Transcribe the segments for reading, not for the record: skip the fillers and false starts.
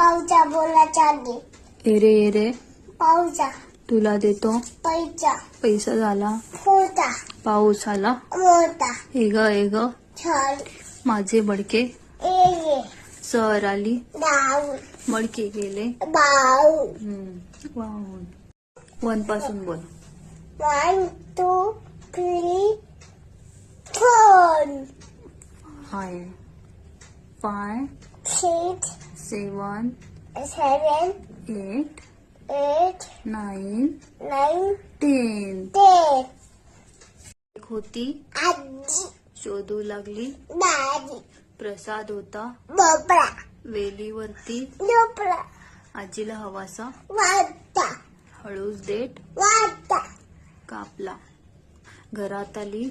पाऊचा बोला चांदी array array पाऊचा तुला देतो पैसा पैसा झाला होता पाऊस आला मोठा एग छान माझे बडके ये सर आली डाऊन मडके गेले बाऊ वाहून वन पासून बोल 1 2 3 4 हाय 5 6 7 7 8 8 9 9 10 10 एक होती आजी शोधू लागली दादी प्रसाद होता बोपडा वेलीवरती झोपडा आजीला हवासा वाटा हळूच देठ वाटा कापला घरात आली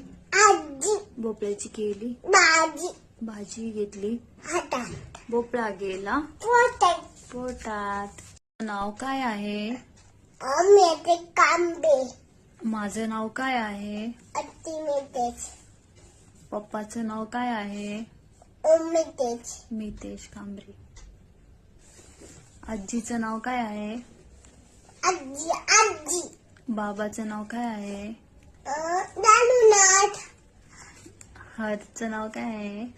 आजी भोपळ्याची केली बाजी भाजी घेतली हातात भोपळा गेला पोटात पोटात नाव काय आहे मेथे कांबे माझं नाव काय आहे अति मेथेच पप्पाचं नाव काय आहे मेथेच मितेश कांबरे आजीचं नाव काय आहे आजी आजी बाबाचं नाव काय आहे दानुनाथ हरचं नाव काय आहे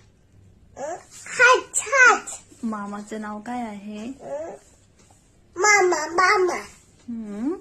हात हात मामाचं नाव काय आहे मामा मामा हम्म